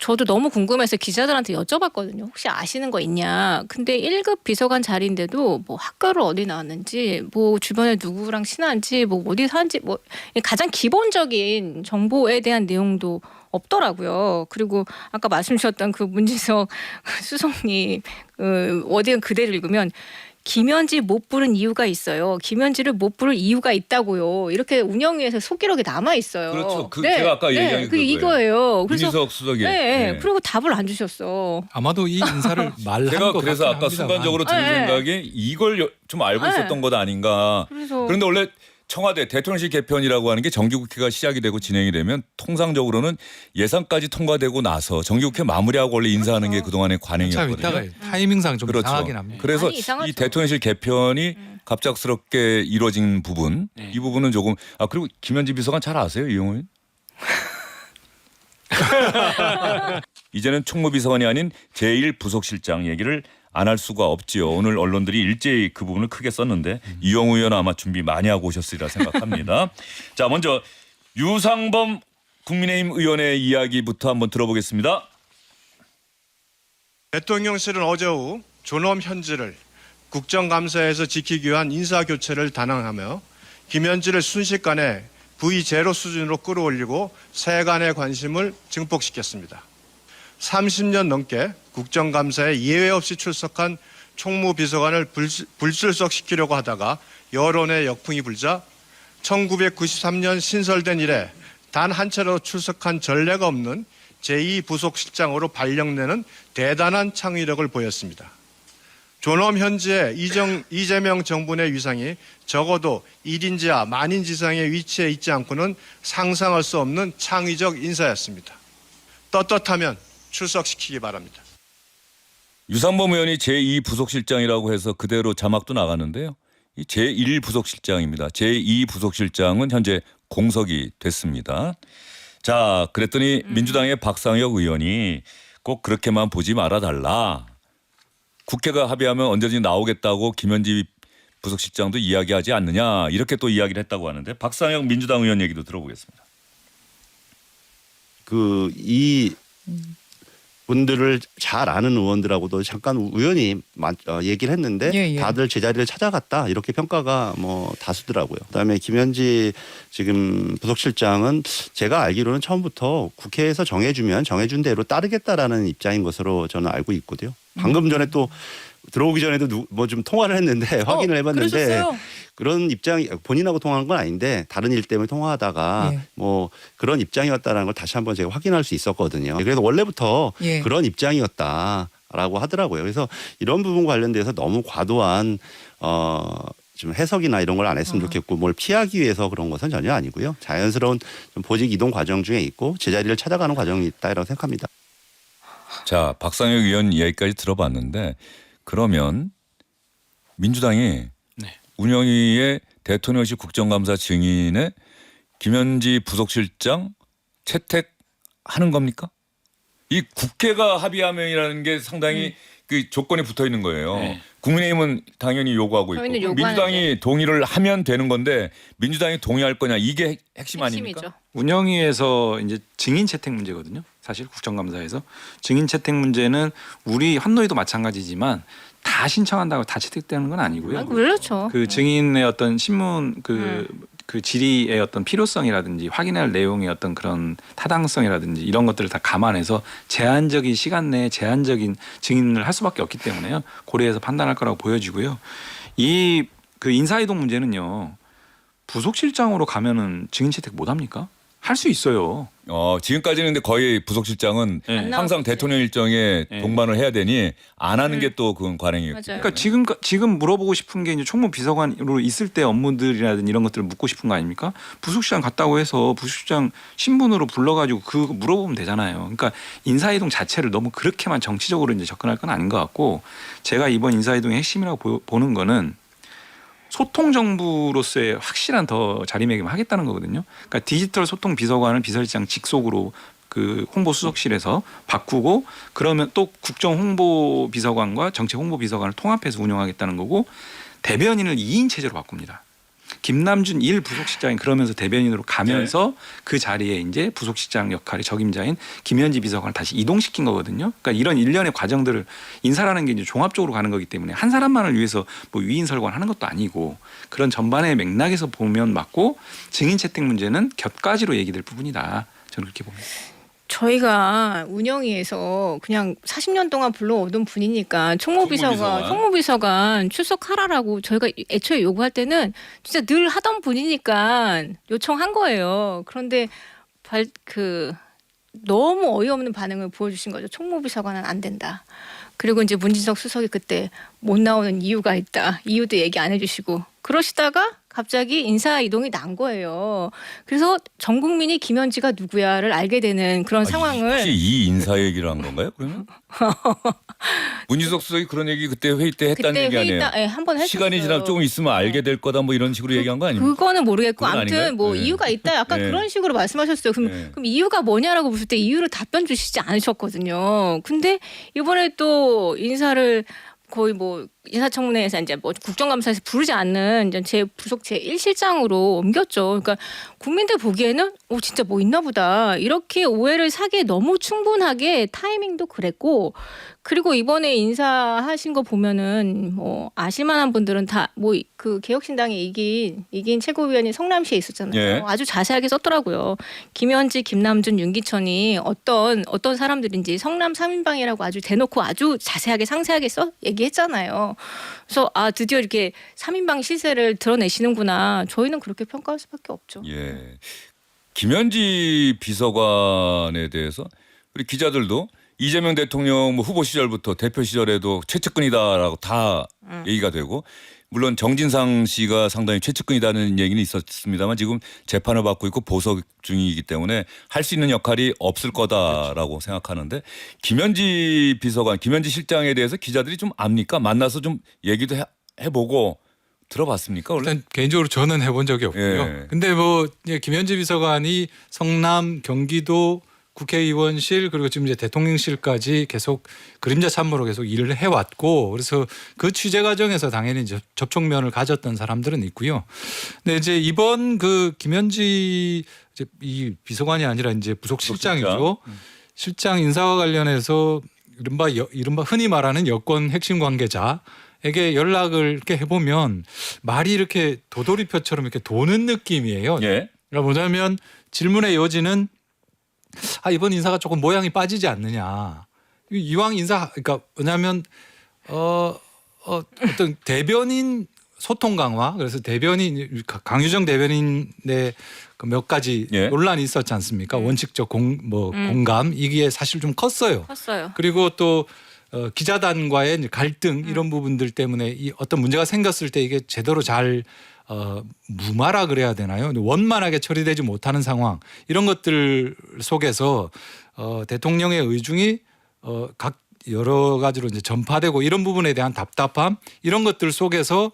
저도 너무 궁금해서 기자들한테 여쭤봤거든요. 혹시 아시는 거 있냐. 근데 1급 비서관 자리인데도 뭐 학교를 어디 나왔는지 뭐 주변에 누구랑 친한지 뭐 어디 사는지 뭐 가장 기본적인 정보에 대한 내용도 없더라고요. 그리고 아까 말씀 주셨던 그 문지석 수석님 어디는 그대로 읽으면 김현지 못 부른 이유가 있어요. 김현지를 못 부를 이유가 있다고요. 이렇게 운영위에서 속기록이 남아 있어요. 그렇죠. 제가 아까 얘기한 게 그 이거예요. 그래서 문희석 수석이. 네. 그리고 답을 안 주셨어. 아마도 이 인사를 말한 제가 것 그래서 같긴 아까 합니다만. 순간적으로 드는 생각이 이걸 좀 알고 있었던 것 아닌가. 그런데 원래 청와대 대통령실 개편이라고 하는 게 정기국회가 시작이 되고 진행이 되면 통상적으로는 예산까지 통과되고 나서 정기국회 마무리하고 원래 인사하는 게 그동안의 참 관행이었거든요. 이따가 타이밍상 좀 그렇죠. 이상하긴 합니다. 그래서 많이 이상하죠. 이 대통령실 개편이 갑작스럽게 이루어진 부분, 이 부분은 조금 그리고 김현지 비서관 잘 아세요, 이용훈? 이제는 총무비서관이 아닌 제1부속실장 얘기를 안 할 수가 없지요. 오늘 언론들이 일제히 그 부분을 크게 썼는데 이용우 의원 아마 준비 많이 하고 오셨으리라 생각합니다. 자, 먼저 유상범 국민의힘 의원의 이야기부터 한번 들어보겠습니다. 대통령실은 어제 오후 존엄 현지를 국정감사에서 지키기 위한 인사교체를 단행하며 김현지를 순식간에 V0 수준으로 끌어올리고 세간의 관심을 증폭시켰습니다. 30년 넘게 국정감사에 예외 없이 출석한 총무비서관을 불출석시키려고 하다가 여론의 역풍이 불자 1993년 신설된 이래 단 한 차례도 출석한 전례가 없는 제2부속실장으로 발령내는 대단한 창의력을 보였습니다. 존엄 현지의 이재명 정부 내 위상이 적어도 1인지하 만인지상의 위치에 있지 않고는 상상할 수 없는 창의적 인사였습니다. 떳떳하면 출석시키기 바랍니다. 유상범 의원이 제2부속실장이라고 해서 그대로 자막도 나갔는데요. 이 제1부속실장입니다. 제2부속실장은 현재 공석이 됐습니다. 자, 그랬더니 민주당의 박상혁 의원이 꼭 그렇게만 보지 말아달라. 국회가 합의하면 언제든지 나오겠다고 김현지 부속실장도 이야기하지 않느냐. 이렇게 또 이야기를 했다고 하는데 박상혁 민주당 의원 얘기도 들어보겠습니다. 이 분들을 잘 아는 의원들하고도 잠깐 우연히 얘기를 했는데 다들 제자리를 찾아갔다 이렇게 평가가 뭐 다수더라고요. 그다음에 김현지 지금 부속실장은 제가 알기로는 처음부터 국회에서 정해준 대로 따르겠다라는 입장인 것으로 저는 알고 있거든요. 방금 전에 또 들어오기 전에도 뭐 좀 통화를 했는데 확인을 해봤는데 그러셨어요? 그런 입장이 본인하고 통화한 건 아닌데 다른 일 때문에 통화하다가 뭐 그런 입장이었다라는 걸 다시 한번 제가 확인할 수 있었거든요. 그래서 원래부터 그런 입장이었다라고 하더라고요. 그래서 이런 부분 관련돼서 너무 과도한 좀 해석이나 이런 걸 안 했으면 좋겠고 뭘 피하기 위해서 그런 것은 전혀 아니고요. 자연스러운 좀 보직 이동 과정 중에 있고 제자리를 찾아가는 과정이 있다라고 생각합니다. 자, 박상혁 의원 이야기까지 들어봤는데 그러면 민주당이 운영위의 대통령실 국정감사 증인에 김현지 부속실장 채택하는 겁니까? 이 국회가 합의하면이라는 게 상당히 그 조건이 붙어 있는 거예요. 국민의힘은 당연히 요구하고 있고 민주당이 동의를 하면 되는 건데 민주당이 동의할 거냐 이게 핵심 아닙니까? 운영위에서 이제 증인 채택 문제거든요. 사실 국정감사에서 증인 채택 문제는 우리 환노위도 마찬가지지만 다 신청한다고 다 채택되는 건 아니고요. 그렇죠. 그 증인의 어떤 신문 그 질의의 어떤 필요성이라든지 확인할 내용의 어떤 그런 타당성이라든지 이런 것들을 다 감안해서 제한적인 시간 내에 제한적인 증인을 할 수밖에 없기 때문에요. 고려해서 판단할 거라고 보여지고요. 이 그 인사이동 문제는요. 부속실장으로 가면은 증인 채택 못 합니까? 할 수 있어요. 지금까지는 근데 거의 부속실장은 항상 대통령 일정에 동반을 해야 되니 안 하는 게 또 그건 관행이에요. 그러니까 지금 물어보고 싶은 게 이제 총무비서관으로 있을 때 업무들이라든지 이런 것들을 묻고 싶은 거 아닙니까? 부속실장 갔다고 해서 부속실장 신분으로 불러가지고 그거 물어보면 되잖아요. 그러니까 인사이동 자체를 너무 그렇게만 정치적으로 이제 접근할 건 아닌 것 같고 제가 이번 인사이동의 핵심이라고 보는 거는 소통 정부로서의 확실한 더 자리매김을 하겠다는 거거든요. 그러니까 디지털 소통 비서관을 비서실장 직속으로 그 홍보수석실에서 바꾸고 그러면 또 국정 홍보 비서관과 정책 홍보 비서관을 통합해서 운영하겠다는 거고 대변인을 2인 체제로 바꿉니다. 김남준 1 부속실장이 그러면서 대변인으로 가면서 그 자리에 이제 부속실장 역할의 적임자인 김현지 비서관을 다시 이동시킨 거거든요. 그러니까 이런 일련의 과정들을 인사라는 게 이제 종합적으로 가는 거기 때문에 한 사람만을 위해서 뭐 위인설관하는 것도 아니고 그런 전반의 맥락에서 보면 맞고 증인 채택 문제는 곁가지로 얘기될 부분이다. 저는 그렇게 봅니다. 저희가 운영위에서 그냥 40년 동안 불러오던 분이니까 총무비서관 출석하라라고 저희가 애초에 요구할 때는 진짜 늘 하던 분이니까 요청한 거예요. 그런데 너무 어이없는 반응을 보여주신 거죠. 총무비서관은 안 된다. 그리고 이제 문진석 수석이 그때 못 나오는 이유가 있다. 이유도 얘기 안 해주시고 그러시다가 갑자기 인사 이동이 난 거예요. 그래서 전 국민이 김현지가 누구야를 알게 되는 그런 상황을. 혹시 이 인사 얘기를 한 건가요? 그러면 문진석 수석이 그런 얘기 그때 회의 때 했다는 얘기 아니에요? 네, 한번 했었어요. 시간이 지나 조금 있으면 알게 될 거다 뭐 이런 식으로 얘기한 거 아닙니까? 그거는 모르겠고 그건 아무튼 아닌가요? 뭐 네. 이유가 있다 약간 네. 그런 식으로 말씀하셨어요. 그럼 이유가 뭐냐라고 물을 때 이유를 답변 주시지 않으셨거든요. 근데 이번에 또 인사를 거의 뭐 인사청문회에서 이제 뭐 국정감사에서 부르지 않는 이제 제 부속 제 1실장으로 옮겼죠. 그러니까 국민들 보기에는 진짜 뭐 있나 보다 이렇게 오해를 사기에 너무 충분하게 타이밍도 그랬고 그리고 이번에 인사하신 거 보면은 뭐 아실만한 분들은 다 뭐 그 개혁신당에 이긴 최고위원이 성남시에 있었잖아요. 예. 아주 자세하게 썼더라고요. 김현지, 김남준, 윤기천이 어떤 사람들인지 성남 3인방이라고 아주 대놓고 아주 자세하게 상세하게 얘기했잖아요. 그래서 드디어 이렇게 3인방 시세를 드러내시는구나. 저희는 그렇게 평가할 수밖에 없죠. 예. 김현지 비서관에 대해서 우리 기자들도 이재명 대통령 뭐 후보 시절부터 대표 시절에도 최측근이다라고 다 얘기가 되고 물론 정진상 씨가 상당히 최측근이다는 얘기는 있었습니다만 지금 재판을 받고 있고 보석 중이기 때문에 할 수 있는 역할이 없을 거다라고 생각하는데 김현지 비서관, 김현지 실장에 대해서 기자들이 좀 압니까? 만나서 좀 얘기도 해보고 들어봤습니까? 원래? 일단 개인적으로 저는 해본 적이 없고요. 예. 근데 뭐 김현지 비서관이 성남, 경기도 국회의원실 그리고 지금 이제 대통령실까지 계속 그림자 참모로 계속 일을 해왔고 그래서 그 취재 과정에서 당연히 접촉면을 가졌던 사람들은 있고요. 근데 이제 이번 그 김현지 이제 이 비서관이 아니라 이제 부속실장이죠. 실장 인사와 관련해서 이른바 흔히 말하는 여권 핵심 관계자에게 연락을 이렇게 해보면 말이 이렇게 도돌이표처럼 이렇게 도는 느낌이에요. 예. 그러니까 뭐냐면 질문의 여지는 이번 인사가 조금 모양이 빠지지 않느냐. 이왕 인사 그러니까 뭐냐면 어떤 대변인 소통 강화 그래서 대변인 강유정 대변인의 그 몇 가지 논란이 있었지 않습니까? 원칙적 공감 이게 사실 좀 컸어요. 그리고 또 기자단과의 이제 갈등 이런 부분들 때문에 이 어떤 문제가 생겼을 때 이게 제대로 잘 무마라 그래야 되나요? 원만하게 처리되지 못하는 상황 이런 것들 속에서 대통령의 의중이 각 여러 가지로 이제 전파되고 이런 부분에 대한 답답함 이런 것들 속에서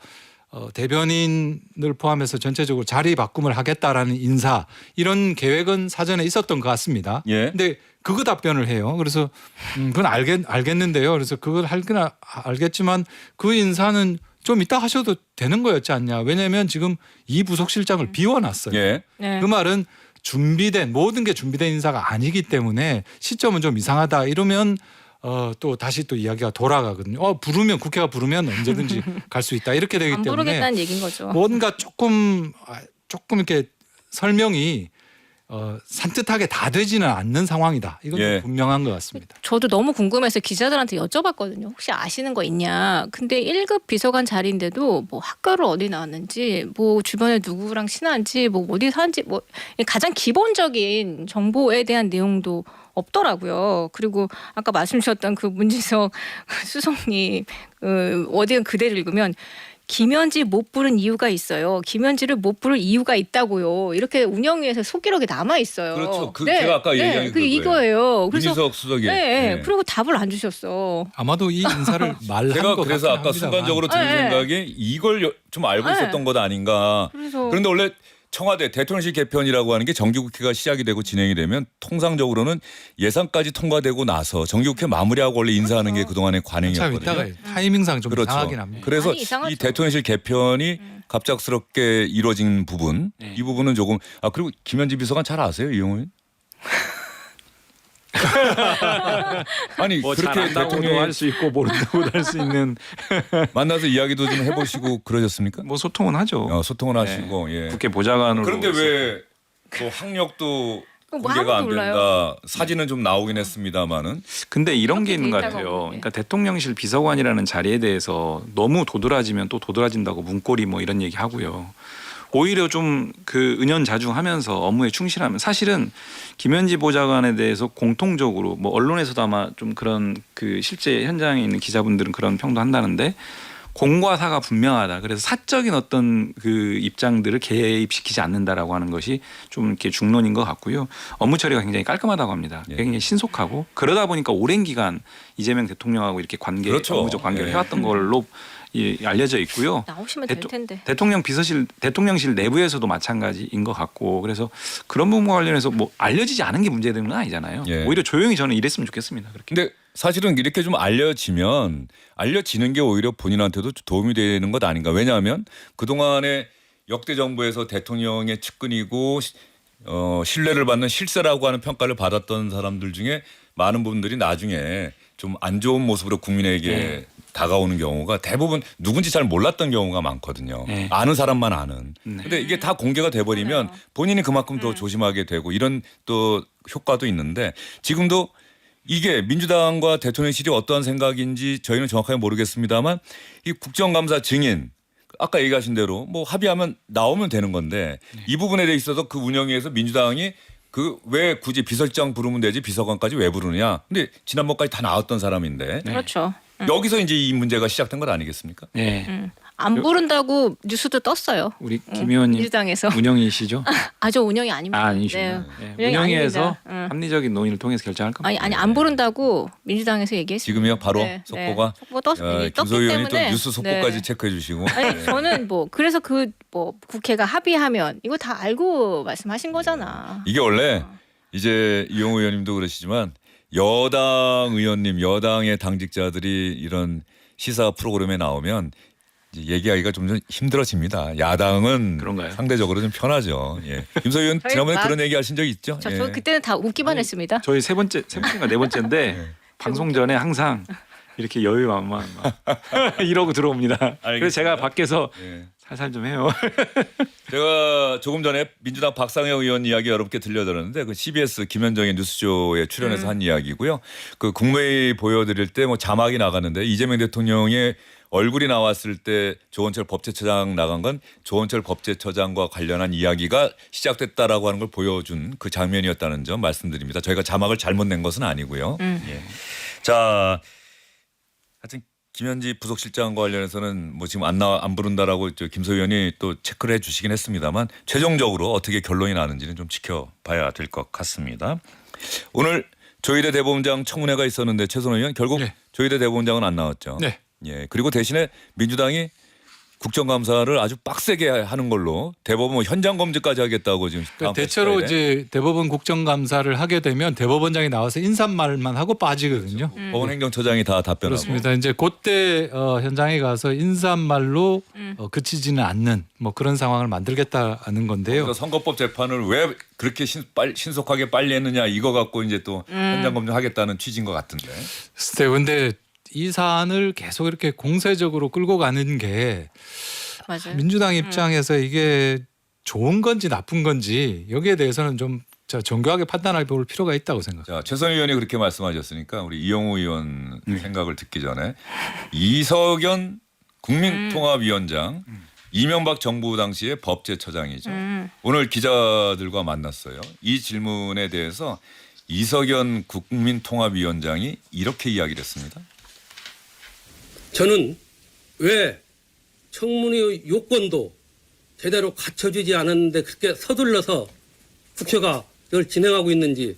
대변인을 포함해서 전체적으로 자리 바꿈을 하겠다라는 인사 이런 계획은 사전에 있었던 것 같습니다. 근데 그거 답변을 해요. 그래서 그건 알겠는데요. 그래서 그걸 알겠지만 그 인사는 좀 이따 하셔도 되는 거였지 않냐. 왜냐하면 지금 이 부속실장을 비워놨어요. 그 말은 모든 게 준비된 인사가 아니기 때문에 시점은 좀 이상하다 이러면 또 다시 또 이야기가 돌아가거든요. 국회가 부르면 언제든지 갈 수 있다 이렇게 되기 때문에 모르겠다는 얘기인 거죠. 뭔가 조금 이렇게 설명이 산뜻하게 다 되지는 않는 상황이다. 이건 좀 분명한 것 같습니다. 저도 너무 궁금해서 기자들한테 여쭤봤거든요. 혹시 아시는 거 있냐. 근데 1급 비서관 자리인데도 뭐 학교를 어디 나왔는지 뭐 주변에 누구랑 친한지 뭐 어디 사는지 뭐 가장 기본적인 정보에 대한 내용도 없더라고요. 그리고 아까 말씀 주셨던 그 문진석 수석님 어디는 그대로 읽으면 김현지 못 부른 이유가 있어요. 김현지를 못 부를 이유가 있다고요. 이렇게 운영위에서 속기록에 남아 있어요. 그렇죠. 제가 아까 얘기한 그 이거예요. 그래서 문진석 수석이. 그리고 답을 안 주셨어. 아마도 이 인사를 말한 제가 것 그래서 아까 합니다만. 순간적으로 드는 생각이 이걸 좀 알고 있었던 것 아닌가. 그런데 원래 청와대 대통령실 개편이라고 하는 게 정기국회가 시작이 되고 진행이 되면 통상적으로는 예산까지 통과되고 나서 정기국회 마무리하고 원래 인사하는 게 그동안의 관행이었거든요. 타이밍상 좀 그렇죠. 이상하긴 합니다. 그래서 이상하죠. 이 대통령실 개편이 갑작스럽게 이루어진 부분 네. 이 부분은 조금 그리고 김현지 비서관 잘 아세요 이용호 의원? 아니 뭐잘 그렇게 안다고도 대통령이 할 수 있고 모른다고도 할 수 있는 만나서 이야기도 좀 해보시고 그러셨습니까? 뭐 소통은 하죠. 소통을 하시고 예. 국회 보좌관으로. 그런데 왜 또 학력도 뭐 공개가 안 아무도 된다. 몰라요. 사진은 좀 나오긴 했습니다만은 근데 이런 게 그렇게 있는 것 돼 있다고 같아요. 하는데. 그러니까 대통령실 비서관이라는 자리에 대해서 너무 도드라지면 또 도드라진다고 문고리 뭐 이런 얘기 하고요. 오히려 좀 그 은연자중하면서 업무에 충실하면 사실은 김현지 보좌관에 대해서 공통적으로 뭐 언론에서도 아마 좀 그런 그 실제 현장에 있는 기자분들은 그런 평도 한다는데 공과 사가 분명하다. 그래서 사적인 어떤 그 입장들을 개입시키지 않는다라고 하는 것이 좀 이렇게 중론인 것 같고요. 업무 처리가 굉장히 깔끔하다고 합니다. 예. 굉장히 신속하고 그러다 보니까 오랜 기간 이재명 대통령하고 이렇게 그렇죠. 업무적 관계를 예. 해왔던 걸로 알려져 있고요. 나오시면 될 텐데. 대통령실 내부에서도 마찬가지인 것 같고 그래서 그런 부분과 관련해서 뭐 알려지지 않은 게 문제되는 건 아니잖아요. 예. 오히려 조용히 저는 이랬으면 좋겠습니다. 그렇게. 근데 사실은 이렇게 좀 알려지는 게 오히려 본인한테도 도움이 되는 것 아닌가. 왜냐하면 그동안에 역대 정부에서 대통령의 측근이고 신뢰를 받는 실세라고 하는 평가를 받았던 사람들 중에 많은 분들이 나중에 좀 안 좋은 모습으로 국민에게 다가오는 경우가 대부분 누군지 잘 몰랐던 경우가 많거든요. 네. 아는 사람만 아는. 근데 이게 다 공개가 돼버리면 본인이 그만큼 더 조심하게 되고 이런 또 효과도 있는데 지금도 이게 민주당과 대통령실이 어떠한 생각인지 저희는 정확하게 모르겠습니다만 이 국정감사 증인 아까 얘기하신 대로 뭐 합의하면 나오면 되는 건데 이 부분에 대해 있어서 그 운영위에서 민주당이 그 왜 굳이 비서실장 부르면 되지 비서관까지 왜 부르느냐. 근데 지난번까지 다 나왔던 사람인데 그렇죠. 여기서 이제 이 문제가 시작된 것 아니겠습니까? 네. 안 부른다고 뉴스도 떴어요. 우리 김 의원님 민주당에서. 운영이시죠? 저 운영이 아닙니다. 아니시구나. 네. 네. 운영이 운영위에서 아닙니다. 합리적인 논의를 통해서 결정할 겁니다. 아니 안 부른다고 민주당에서 얘기했어요. 지금이요 바로 속보가 속보 떴기 김소희 의원이 또 때문에 뉴스 속보까지 네. 체크해 주시고 아니 저는 뭐 그래서 그 뭐 국회가 합의하면 이거 다 알고 말씀하신 거잖아. 이게 원래 이제 이용호 의원님도 그러시지만 여당 의원님, 여당의 당직자들이 이런 시사 프로그램에 나오면 이제 얘기하기가 좀 힘들어집니다. 야당은 그런가요? 상대적으로 좀 편하죠. 예. 김소희 의원 저희 지난번에 막- 그런 얘기 하신 적 있죠? 저 예. 그때는 다 웃기만 했습니다. 저희 세 번째인가 네 번째인데 방송 전에 항상 이렇게 여유만만 막 이러고 들어옵니다. 그래서 제가 밖에서 예. 살살 좀 해요. 제가 조금 전에 민주당 박상혁 의원 이야기 여러분께 들려드렸는데 그 CBS 김현정의 뉴스쇼에 출연해서 한 이야기고요. 그 국무회의 보여드릴 때 뭐 자막이 나갔는데 이재명 대통령의 얼굴이 나왔을 때 조원철 법제처장 나간 건 조원철 법제처장과 관련한 이야기가 시작됐다라고 하는 걸 보여준 그 장면이었다는 점 말씀드립니다. 저희가 자막을 잘못 낸 것은 아니고요. 예. 자, 하여튼 김현지 부속실장과 관련해서는 뭐 지금 안 부른다라고 김소희 의원이 또 체크를 해주시긴 했습니다만 최종적으로 어떻게 결론이 나는지는 좀 지켜봐야 될 것 같습니다. 오늘 조희대 대법원장 청문회가 있었는데 최선호 의원 결국 네. 조희대 대법원장은 안 나왔죠. 네. 예. 그리고 대신에 민주당이 국정감사를 아주 빡세게 하는 걸로 대법원 현장 검증까지 하겠다고 지금 다음 대체로 주에 이제 대법원 국정감사를 하게 되면 대법원장이 나와서 인사말만 하고 빠지거든요. 법원 행정처장이 다 답변하고 그렇습니다. 이제 그때 현장에 가서 인사말로 그치지는 않는 뭐 그런 상황을 만들겠다는 건데요. 그래서 선거법 재판을 왜 그렇게 신속하게 빨리 했느냐 이거 갖고 이제 또 현장 검증하겠다는 취지인 것 같은데. 근데 이 사안을 계속 이렇게 공세적으로 끌고 가는 게 맞아요. 민주당 입장에서 이게 좋은 건지 나쁜 건지 여기에 대해서는 좀 정교하게 판단할 필요가 있다고 생각합니다. 자, 최선희 의원이 그렇게 말씀하셨으니까 우리 이용호 의원 생각을 듣기 전에 이석연 국민통합위원장 이명박 정부 당시의 법제처장이죠. 오늘 기자들과 만났어요. 이 질문에 대해서 이석연 국민통합위원장이 이렇게 이야기를 했습니다. 저는 왜 청문회 요건도 제대로 갖춰지지 않았는데 그렇게 서둘러서 국회가 이걸 진행하고 있는지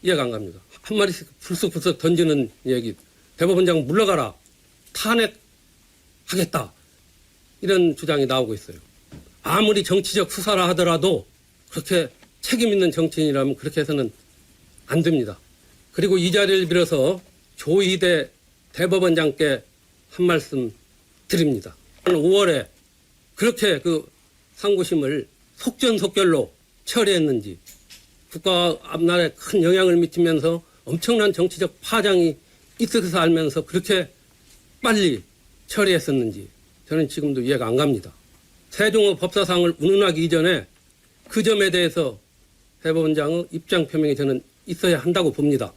이해가 안 갑니다. 한 마디씩 불쑥불쑥 던지는 얘기. 대법원장 물러가라. 탄핵하겠다. 이런 주장이 나오고 있어요. 아무리 정치적 수사라 하더라도 그렇게 책임 있는 정치인이라면 그렇게 해서는 안 됩니다. 그리고 이 자리를 빌어서 조희대 대법원장께 한 말씀 드립니다. 5월에 그렇게 그 상고심을 속전속결로 처리했는지 국가 앞날에 큰 영향을 미치면서 엄청난 정치적 파장이 있어서 알면서 그렇게 빨리 처리했었는지 저는 지금도 이해가 안 갑니다. 세종의 법사상을 운운하기 이전에 그 점에 대해서 대법원장의 입장 표명이 저는 있어야 한다고 봅니다.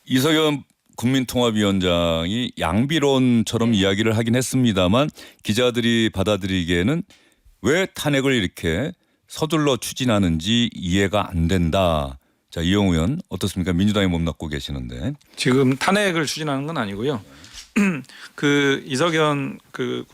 이석연 국민통합위원장이 양비론처럼 이야기를 하긴 했습니다만 기자들이 받아들이기에는 왜 탄핵을 이렇게 서둘러 추진하는지 이해가 안 된다. 자, 이영우 의원 어떻습니까? 민주당이 몸담고 계시는데. 지금 탄핵을 추진하는 건 아니고요. 그 이석연 그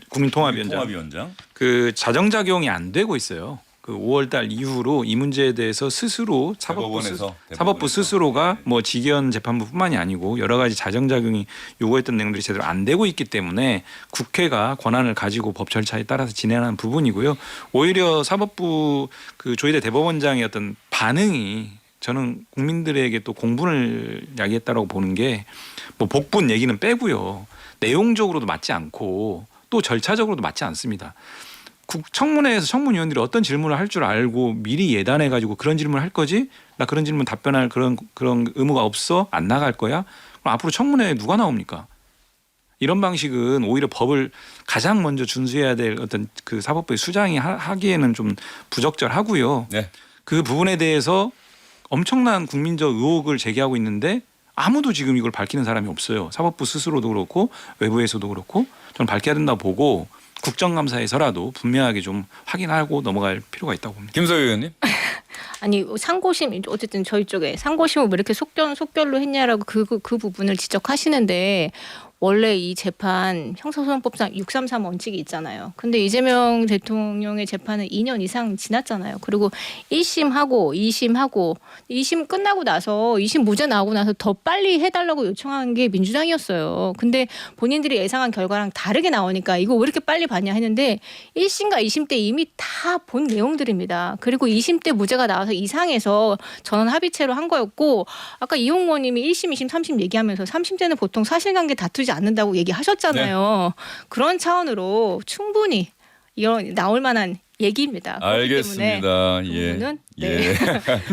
국민통합위원장 그 자정작용이 안 되고 있어요. 그 5월달 이후로 이 문제에 대해서 스스로 사법부 스스로가 뭐 직연 재판부뿐만이 아니고 여러 가지 자정작용이 요구했던 내용들이 제대로 안 되고 있기 때문에 국회가 권한을 가지고 법 절차에 따라서 진행하는 부분이고요. 오히려 사법부 그 조희대 대법원장의 어떤 반응이 저는 국민들에게 또 공분을 야기했다라고 보는 게 뭐 복분 얘기는 빼고요. 내용적으로도 맞지 않고 또 절차적으로도 맞지 않습니다. 청문회에서 청문위원들이 어떤 질문을 할 줄 알고 미리 예단해 가지고 그런 질문을 할 거지? 나 그런 질문 답변할 그런 의무가 없어? 안 나갈 거야? 그럼 앞으로 청문회에 누가 나옵니까? 이런 방식은 오히려 법을 가장 먼저 준수해야 될 어떤 그 사법부의 수장이 하기에는 좀 부적절하고요. 네. 그 부분에 대해서 엄청난 국민적 의혹을 제기하고 있는데 아무도 지금 이걸 밝히는 사람이 없어요. 사법부 스스로도 그렇고 외부에서도 그렇고 저는 밝혀야 된다고 보고 국정감사에서라도 분명하게 좀 확인하고 넘어갈 필요가 있다고 봅니다. 김소희 의원님. 아니 상고심 어쨌든 저희 쪽에 상고심을 왜 이렇게 속결로 했냐라고 그 부분을 지적하시는데 원래 이 재판 형사소송법상 633 원칙이 있잖아요. 근데 이재명 대통령의 재판은 2년 이상 지났잖아요. 그리고 1심하고 2심하고 2심 끝나고 나서 2심 무죄 나오고 나서 더 빨리 해달라고 요청한 게 민주당이었어요. 근데 본인들이 예상한 결과랑 다르게 나오니까 이거 왜 이렇게 빨리 봤냐 했는데 1심과 2심 때 이미 다 본 내용들입니다. 그리고 2심 때 무죄가 나와서 이상해서 전원 합의체로 한 거였고 아까 이홍 의원님이 1심, 2심, 3심 얘기하면서 3심 때는 보통 사실관계 다투지 않는다고 얘기하셨잖아요. 네. 그런 차원으로 충분히 나올 만한 얘기입니다. 알겠습니다. 예. 네.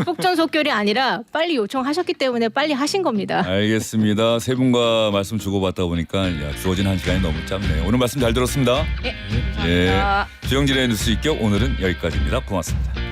속전속결이 아니라 빨리 요청하셨기 때문에 빨리 하신 겁니다. 알겠습니다. 세 분과 말씀 주고받다 보니까 주어진 한 시간이 너무 짧네요. 오늘 말씀 잘 들었습니다. 네. 감사합니다. 주영진의 뉴스 입격 오늘은 여기까지입니다. 고맙습니다.